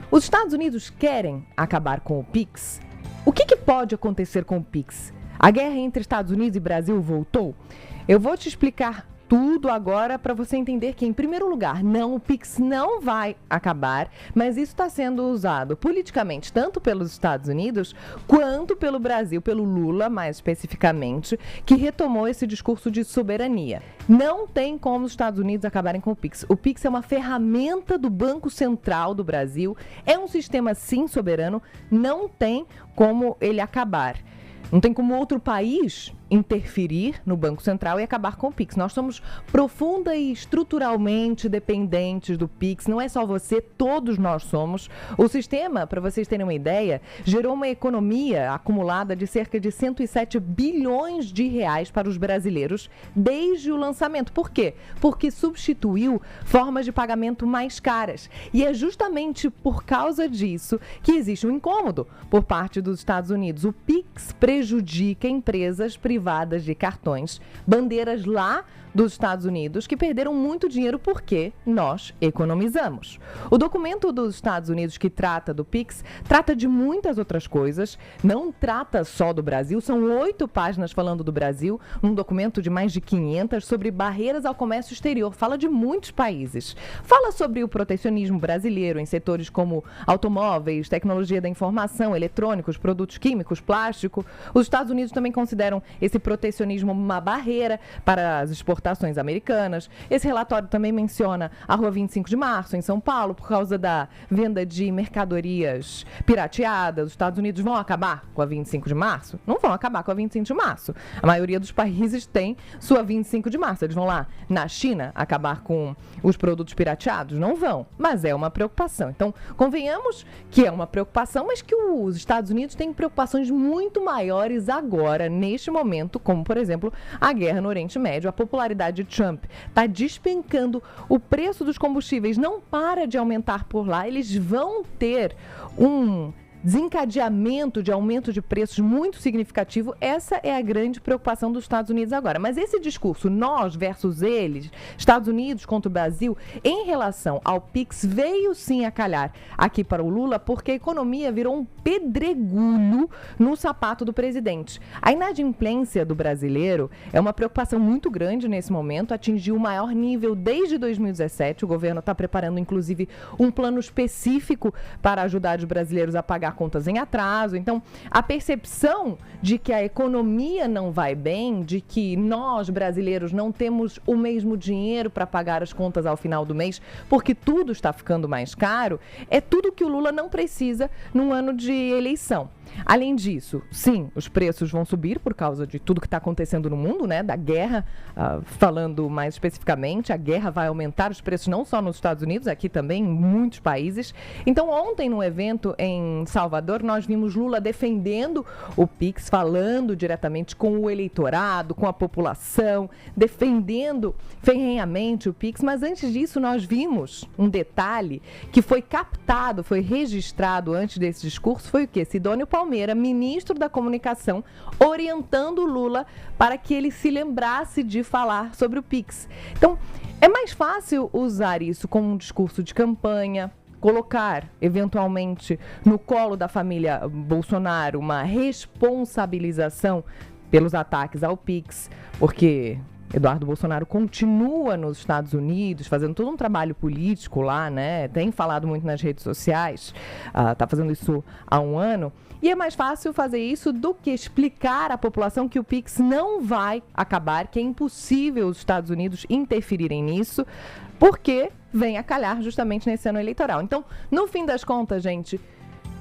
Os Estados Unidos querem acabar com o Pix? O que pode acontecer com o Pix? A guerra entre Estados Unidos e Brasil voltou? Eu vou te explicar tudo agora para você entender que, em primeiro lugar, não, o Pix não vai acabar, mas isso está sendo usado politicamente tanto pelos Estados Unidos quanto pelo Brasil, pelo Lula, mais especificamente, que retomou esse discurso de soberania. Não tem como os Estados Unidos acabarem com o Pix. O Pix é uma ferramenta do Banco Central do Brasil, é um sistema, sim, soberano, não tem como ele acabar. Não tem como outro país interferir no Banco Central e acabar com o Pix. Nós somos profunda e estruturalmente dependentes do Pix. Não é só você, todos nós somos. O sistema, para vocês terem uma ideia, gerou uma economia acumulada de cerca de 107 bilhões de reais para os brasileiros desde o lançamento. Por quê? Porque substituiu formas de pagamento mais caras. E é justamente por causa disso que existe um incômodo por parte dos Estados Unidos. O Pix prejudica empresas privadas de cartões, bandeiras lá dos Estados Unidos, que perderam muito dinheiro porque nós economizamos. O documento dos Estados Unidos que trata do Pix trata de muitas outras coisas, não trata só do Brasil, são 8 páginas falando do Brasil, um documento de mais de 500 sobre barreiras ao comércio exterior, fala de muitos países. Fala sobre o protecionismo brasileiro em setores como automóveis, tecnologia da informação, eletrônicos, produtos químicos, plástico. Os Estados Unidos também consideram esse protecionismo uma barreira para as exportações americanas. Esse relatório também menciona a Rua 25 de Março, em São Paulo, por causa da venda de mercadorias pirateadas. Os Estados Unidos vão acabar com a 25 de Março? Não vão acabar com a 25 de Março. A maioria dos países tem sua 25 de Março. Eles vão lá na China acabar com os produtos pirateados? Não vão, mas é uma preocupação. Então, convenhamos que é uma preocupação, mas que os Estados Unidos têm preocupações muito maiores agora, neste momento, como, por exemplo, a guerra no Oriente Médio. A popularidade de Trump está despencando, o preço dos combustíveis não para de aumentar por lá, eles vão ter um desencadeamento de aumento de preços muito significativo. Essa é a grande preocupação dos Estados Unidos agora. Mas esse discurso, nós versus eles, Estados Unidos contra o Brasil, em relação ao Pix, veio sim a calhar aqui para o Lula, porque a economia virou um pedregulho no sapato do presidente. A inadimplência do brasileiro é uma preocupação muito grande nesse momento, atingiu o maior nível desde 2017. O governo está preparando, inclusive, um plano específico para ajudar os brasileiros a pagar contas em atraso. Então, a percepção de que a economia não vai bem, de que nós, brasileiros, não temos o mesmo dinheiro para pagar as contas ao final do mês, porque tudo está ficando mais caro, é tudo que o Lula não precisa num ano de eleição. Além disso, sim, os preços vão subir por causa de tudo que está acontecendo no mundo, né? Da guerra, falando mais especificamente, a guerra vai aumentar os preços não só nos Estados Unidos, aqui também, em muitos países. Então, ontem, no evento em Salvador, nós vimos Lula defendendo o Pix, falando diretamente com o eleitorado, com a população, defendendo ferrenhamente o Pix. Mas antes disso, nós vimos um detalhe que foi captado, foi registrado antes desse discurso, foi o quê? Sidônio Palmeira, ministro da Comunicação, orientando o Lula para que ele se lembrasse de falar sobre o Pix. Então, é mais fácil usar isso como um discurso de campanha, colocar, eventualmente, no colo da família Bolsonaro uma responsabilização pelos ataques ao Pix, porque Eduardo Bolsonaro continua nos Estados Unidos, fazendo todo um trabalho político lá, né? Tem falado muito nas redes sociais, tá fazendo isso há um ano. E é mais fácil fazer isso do que explicar à população que o Pix não vai acabar, que é impossível os Estados Unidos interferirem nisso, porque vem a calhar justamente nesse ano eleitoral. Então, no fim das contas, gente,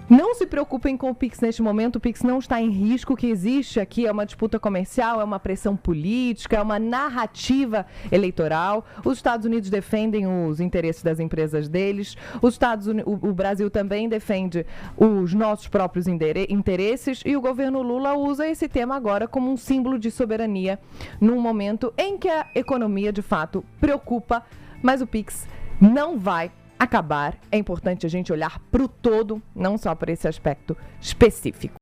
não se preocupem com o Pix neste momento, o Pix não está em risco. O que existe aqui é uma disputa comercial, é uma pressão política, é uma narrativa eleitoral. Os Estados Unidos defendem os interesses das empresas deles, o Brasil também defende os nossos próprios interesses, e o governo Lula usa esse tema agora como um símbolo de soberania num momento em que a economia de fato preocupa, mas o Pix não vai acabar. É importante a gente olhar para o todo, não só para esse aspecto específico.